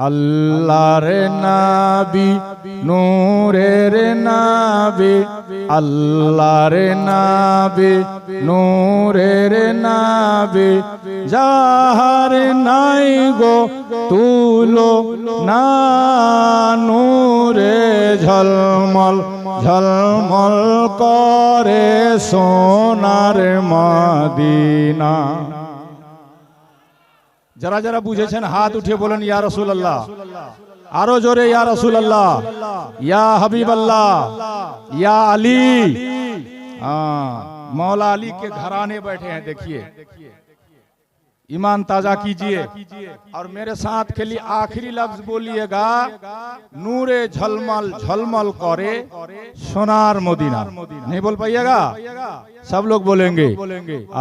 আল্লাহর নবী নূরের নবী, আল্লাহর নবী নূরের নবী, যাহার নাই গো তুলো না, নূরে ঝলমল ঝলমল করে সোনার মদিনা। যারা যারা বুঝেছেন হাত উঠে বলেন ইয়া রাসূলুল্লাহ। আরো জোরে ইয়া রাসূলুল্লাহ, ইয়া হাবিবাল্লাহ, ইয়া আলী। मौला अली के घराने बैठे हैं, देखिए ईमान ताजा कीजिए और मेरे साथ के लिए आखिरी लफ्ज बोलिएगा, नूरे झलमल झलमल करे सोनार मदीना। नहीं बोल पाइएगा? सब लोग बोलेंगे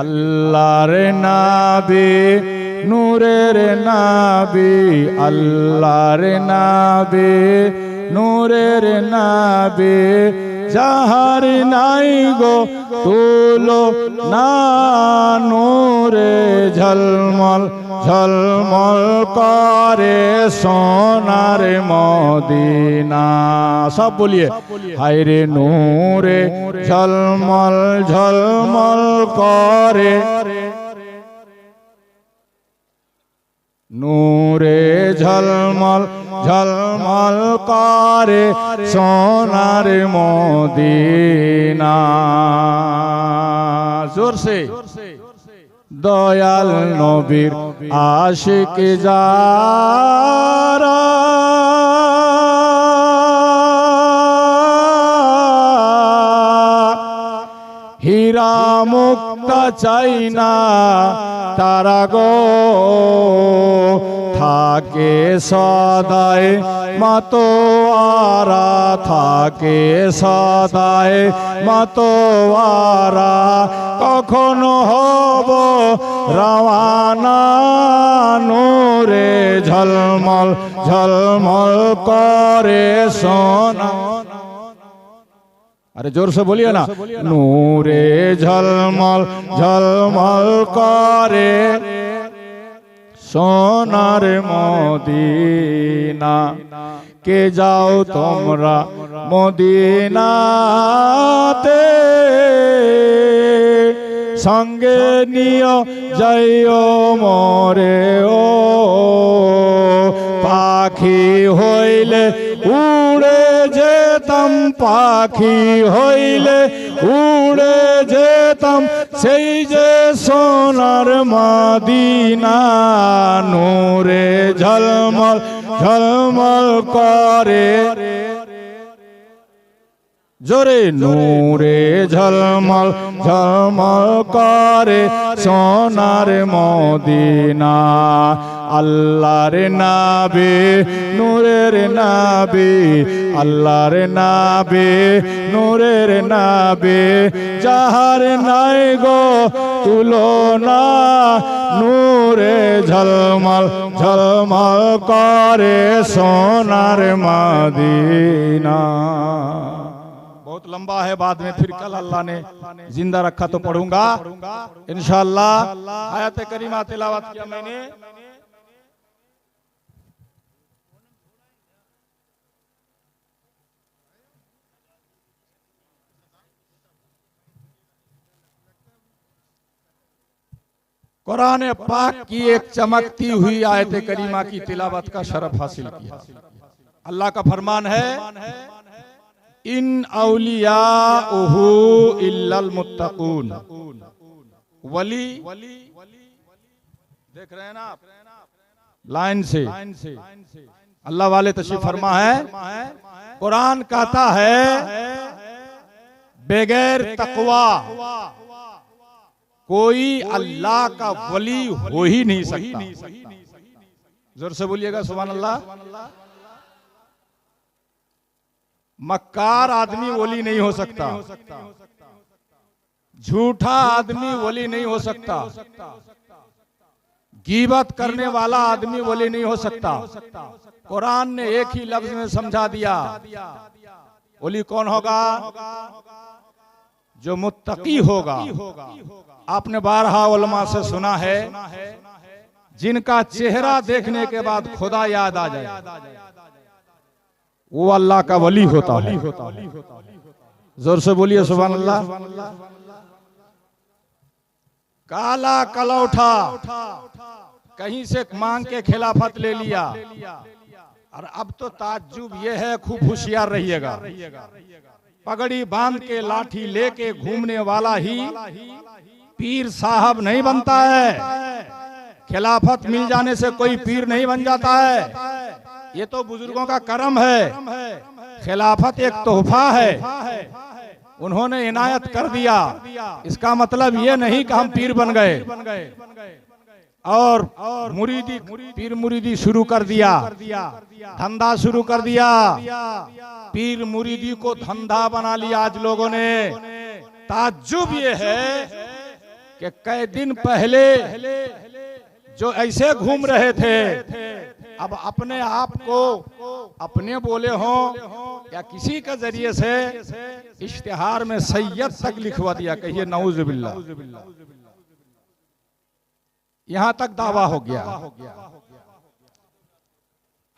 अल्लाहर नबी नूरेर नबी, अल्लाहर नबी नूरेर नबी, যাহার নাই গো তুলো না, নূরে ঝলমল ঝলমল করে সোনার মদিনা। সব বলিয়ে হায়রে নূরে ঝলমল ঝলমল করে, নূরে ঝলমল ঝলমল করে সোনার মদিনা। জোর সে দয়াল নবীর আশিক যারা, হীরা মুক্তা চাই না তারা গো, থাকে সদায় মাতোয়ারা, থাকে সদায় মাতোয়ারা, কখনো হব রওয়ানা, নূরে ঝলমল ঝলমল করে সোনা। अरे जोर से बोलिए ना, नूरे झलमल झलमल करे সোনার মদিনা। কে যাও তোমরা মদিনাতে, সঙ্গে নিও যাইও মরে ও, পাখি হইলে উড়ে যেতাম, পাখি হইলে উড়ে যেতাম, সেই যে সোনার মদিনা, নূরে ঝলমল ঝলমল করে, জোরে নূরে ঝলমল ঝলমল করে সোনার মদিনা। আল্লাহর নবী নূরের নবী, আল্লাহর নবী নূরের নবী, যাহার নাই গো তুলনা, নূরে ঝলমল ঝলমল করে সোনার मदीना। बहुत लंबा है, बाद में फिर कल अल्लाह ने जिंदा रखा तो पढ़ूंगा इंशाअल्लाह। आयत करीमा तिलावत किया मैंने। कुरान पाक की एक चमकती हुई आयत करीमा की तिलावत का शरफ हासिल किया। अल्लाह का फरमान है, इन औलियाउहु इल्लल मुत्तकून। वली देख रहे हैं ना आप, लाइन से अल्लाह वाले तशरीफ फरमा है। कुरान कहता है बगैर तकवा कोई अल्लाह का वली हो ही नहीं सकता। जोर से बोलिएगा सुभान अल्लाह। मक्कार आदमी वली नहीं हो सकता, झूठा आदमी वली नहीं हो सकता, गीबत करने वाला आदमी वली नहीं हो सकता। कुरान ने एक ही लफ्ज में समझा दिया, वली कौन होगा? जो मुत्तकी होगा। आपने बारहा उलमा से सुना है, जिनका चेहरा देखने के बाद खुदा याद आ जाए, वो अल्लाह का वली होता है। जोर से बोलिए सुभान अल्लाह। काला कलौठा कहीं से मांग के खिलाफत ले लिया, और अब तो ताज्जुब ये है, खूब होशियार रहिएगा, पगड़ी बांध के लाठी लेके घूमने वाला ही पीर साहब नहीं बनता है। खिलाफत मिल जाने से कोई पीर नहीं बन जाता है, ये तो बुजुर्गों का करम है। खिलाफत एक तोहफा है, उन्होंने इनायत कर दिया। इसका मतलब ये नहीं कि हम पीर बन गए और पीर मुरीदी शुरू कर दिया, धंधा शुरू कर दिया। पीर मुरीदी को धंधा बना लिया आज लोगों ने। ताज्जुब ये है कि कई दिन पहले जो ऐसे घूम रहे थे, अब अपने आप को अपने बोले हों या किसी के जरिए से इश्तिहार में सैयद तक लिखवा दिया, कहिए नऊज़ बिल्लाह। यहां तक दावा हो गया।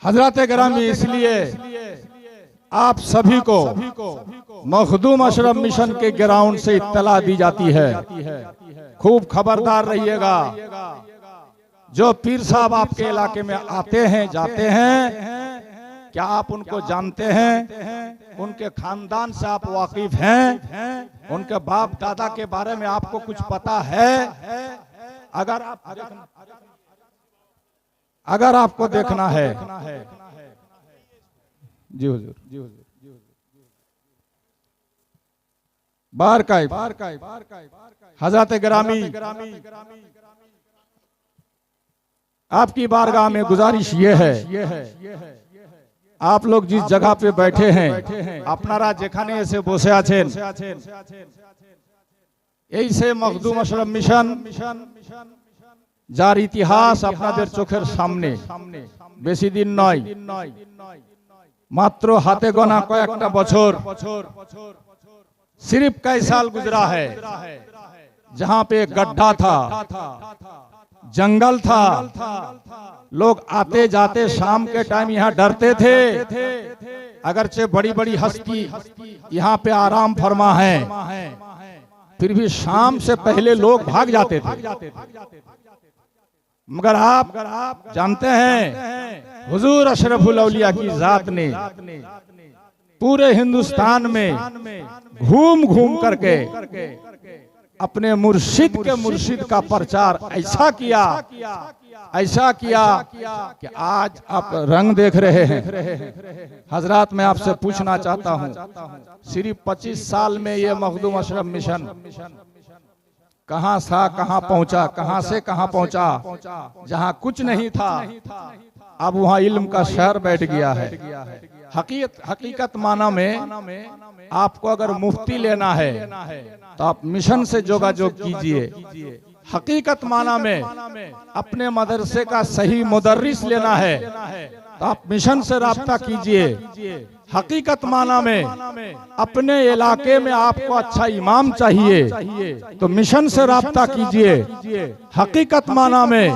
हजरत गिरामी, इसलिए आप सभी को मखदूम अशरफ मिशन के ग्राउंड से इत्तला दी जाती है, खूब खबरदार रहिएगा। जो पीर साहब आपके इलाके में आते हैं जाते हैं, क्या आप उनको जानते हैं? उनके खानदान से आप वाकिफ हैं? उनके बाप दादा के बारे में आपको कुछ पता है? अगर आपको देखना है जी हुजूर, बार हजरत गिरामी, आपकी बारगाह में गुजारिश ये है, आप लोग जिस जगह पे बैठे हैं, अपनारा जेखाने एसे बसे आছেন, এই সে মখদুম আশরাফ মিশন যার ইতিহাস আপনাদের চোখের সামনে, বেশি দিন নয়, মাত্র হাতে গোনা কয়েকটা বছর, सिर्फ कई साल गुजरा है जहां पे गड्ढा था, जंगल था, लोग आते जाते शाम के टाइम यहाँ डरते थे। अगरचे बड़ी बड़ी हस्ती यहाँ पे आराम फरमा है, फिर भी शाम से पहले लोग भाग जाते थे। मगर आप जानते हैं हुजूर अशरफुल औलिया की जात ने पूरे हिंदुस्तान में घूम घूम करके अपने मुर्शिद के मुर्शिद का प्रचार ऐसा किया कि आज आप रंग देख रहे हैं। हजरात, मैं आपसे पूछना चाहता हूं, सिर्फ 25 साल में ये मखदूम अशरफ मिशन कहां था, कहां पहुंचा, कहां से कहां पहुंचा। जहां कुछ नहीं था, अब वहां इल्म का शहर बैठ गया है। हकीकत माना में आपको अगर मुफ्ती लेना है तो आप मिशन से जोगाजोग कीजिए। हकीकत माना में अपने मदरसे का सही मुदर्रिस लेना है तो आप मिशन से राब्ता कीजिए। हकीकत माना में अपने इलाके में आपको अच्छा इमाम चाहिए तो मिशन से राब्ता कीजिए। हकीकत माना में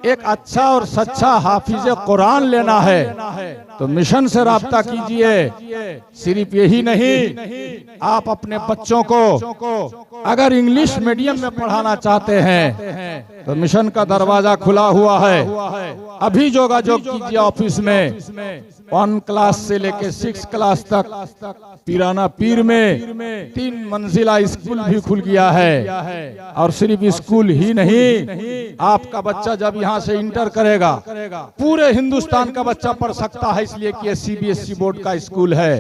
एक अच्छा और सच्चा हाफिज कुरान लेना है तो मिशन से राब्ता कीजिए। सिर्फ यही नहीं, आप अपने बच्चों को अगर इंग्लिश मीडियम में पढ़ाना चाहते हैं तो मिशन का दरवाजा खुला हुआ है। अभी जोगाजोग कीजिए। ऑफिस में 1 क्लास से लेके 6 क्लास तक पिराना पीर में 3 मंजिला स्कूल भी खुल गया है। और सिर्फ स्कूल ही नहीं, आपका बच्चा जब यहाँ से इंटर करेगा पूरे हिंदुस्तान का बच्चा पढ़ सकता है, इसलिए कि CBSE बोर्ड का स्कूल है।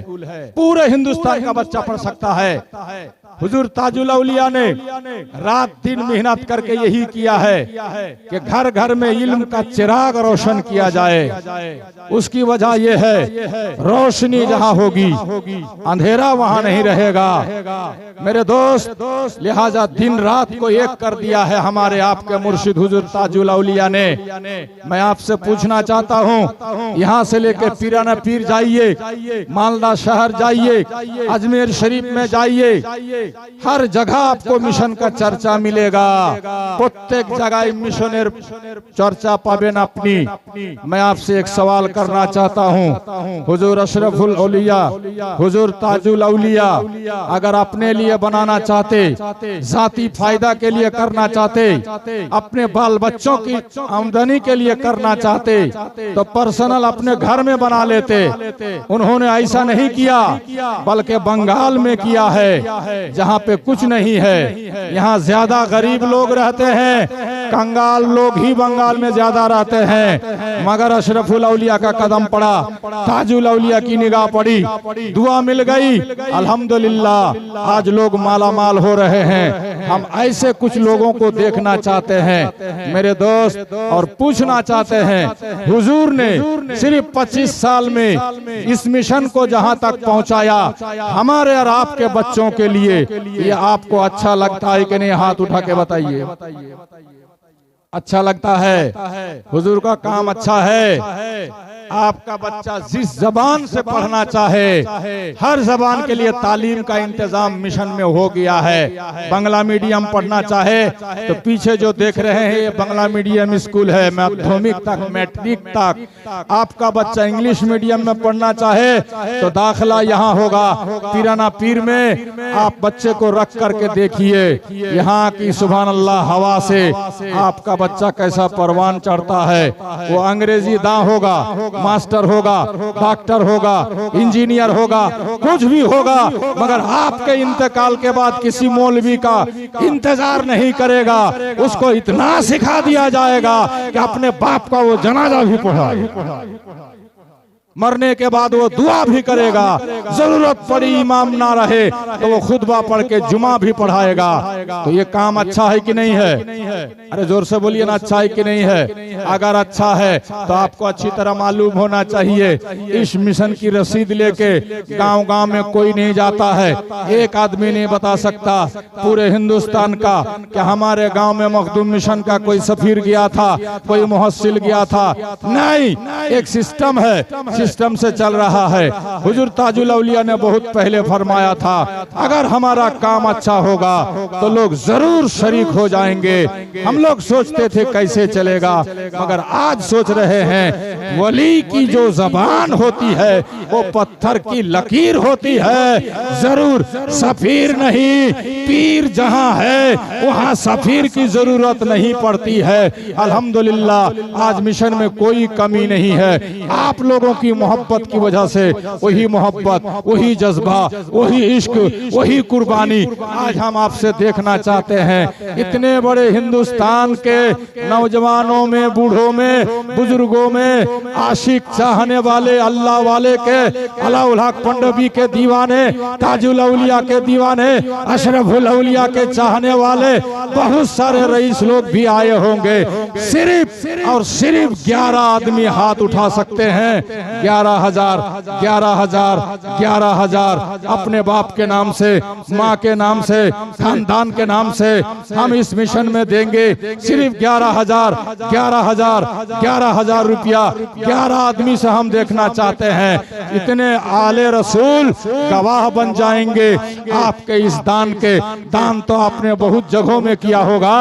पूरे हिंदुस्तान का बच्चा पढ़ सकता है। हुजूर ताजुल औलिया ने रात दिन मेहनत करके यही किया है कि घर घर में इल्म का चिराग रोशन किया जाए। उसकी वजह यह है, रोशनी जहां होगी अंधेरा वहां नहीं रहेगा। मेरे दोस्त, लिहाजा दिन रात को एक कर दिया है हमारे आपके मुर्शिद हुजूर ताजुल औलिया ने। मैं आपसे पूछना चाहता हूं, यहां से लेकर पीराना पीर जाइए, मालदा शहर जाइए, अजमेर शरीफ में जाइए, हर जगह आपको मिशन का चर्चा मिलेगा। प्रत्येक जगह मिशनेर चर्चा पाबेन अपनी। मैं आपसे एक सवाल करना चाहता हूँ, हुजूर अशरफुल औलिया, हुजूर ताजुल औलिया अगर अपने लिए बनाना चाहते, जाती फायदा के लिए करना चाहते, अपने बाल बच्चों की आमदनी के लिए करना चाहते तो पर्सनल अपने घर में बना लेते। उन्होंने ऐसा नहीं किया, बल्कि बंगाल में किया है जहाँ पे कुछ नहीं है। यहाँ ज्यादा गरीब लोग रहते हैं, कंगाल लोग ही बंगाल में ज्यादा रहते हैं। मगर अशरफुल औलिया का कदम पड़ा, ताजुल औलिया की निगाह पड़ी, दुआ मिल गई, अल्हम्दुलिल्लाह आज लोग माला माल हो रहे हैं। हम ऐसे कुछ लोगों को देखना चाहते हैं मेरे दोस्त, और पूछना चाहते हैं हुजूर ने सिर्फ 25 साल में इस मिशन को जहां तक पहुंचाया हमारे और आपके बच्चों के लिए, ये आपको अच्छा लगता है कि नहीं? हाथ उठा के बताइए। अच्छा लगता है? हुजूर का काम अच्छा है। आपका बच्चा जिस जबान से पढ़ना चाहे, हर जबान के लिए तालीम का इंतजाम मिशन में हो गया है। बांग्ला मीडियम पढ़ना चाहे तो पीछे जो देख रहे हैं ये बांग्ला मीडियम स्कूल है, माध्यमिक तक, मैट्रिक तक। आपका बच्चा इंग्लिश मीडियम में पढ़ना चाहे तो दाखिला यहाँ होगा पिराना पीर में। आप बच्चे को रख करके देखिए, यहाँ की सुभान अल्लाह हवा से आपका बच्चा कैसा परवान चढ़ता है। वो अंग्रेजी दां होगा, मास्टर होगा, डॉक्टर होगा, इंजीनियर होगा, कुछ भी होगा, मगर आपके इंतकाल के बाद किसी मौलवी का इंतजार नहीं करेगा। उसको इतना सिखा दिया जाएगा कि अपने बाप का वो जनाजा भी पढ़ाए, मरने के बाद वो दुआ भी करेगा, जरूरत पड़ी इमाम ना रहे तो वो खुतबा पढ़ के जुमा भी पढ़ाएगा। तो ये काम अच्छा है कि नहीं है? अरे जोर से बोलिए ना, अच्छा है कि नहीं है? अगर अच्छा है तो आपको अच्छी तरह मालूम होना चाहिए, इस मिशन की रसीद लेके गांव गांव में कोई नहीं जाता है। एक आदमी नहीं बता सकता पूरे हिंदुस्तान का कि हमारे गांव में मखदूम मिशन का कोई सफीर गया था, कोई मुहस्सिल गया था। नहीं, एक सिस्टम है, सिस्टम से चल रहा है। हुजूर ताजुल औलिया ने बहुत पहले फरमाया था अगर हमारा काम अच्छा होगा तो लोग जरूर शरीक हो जाएंगे। हम लोग सोचते थे कैसे चलेगा, मगर आज सोच रहे हैं वली की जो जबान होती है वो पत्थर की लकीर होती है। जरूर सफीर नहीं, पीर जहां है वहां सफीर की जरूरत नहीं पड़ती है। अल्हम्दुलिल्लाह आज मिशन में कोई कमी नहीं है। आप लोगों की मोहब्बत की वजह से वही मोहब्बत, वही जज्बा, वही इश्क, वही कुर्बानी आज हम आपसे देखना चाहते हैं। इतने बड़े हिंदुस्तान के नौजवानों में, बूढ़ों में, बुजुर्गों में आशिक चाहने वाले, अल्लाह वाले के, अलाउल हक पंडवी के दीवाने, ताजुल औलिया के दीवाने, अशरफुल औलिया के चाहने वाले बहुत सारे रईस लोग भी आए होंगे। सिर्फ और सिर्फ 11 आदमी हाथ उठा सकते हैं। 11,000 11,000 11,000 अपने बाप के नाम से, माँ के नाम से, खानदान के नाम से हम इस मिशन में देंगे। सिर्फ 11,000 11,000 11,000 रुपया 11 आदमी से हम देखना चाहते हैं। इतने आले रसूल गवाह बन जाएंगे आपके इस दान के। दान तो आपने बहुत जगहों में किया होगा।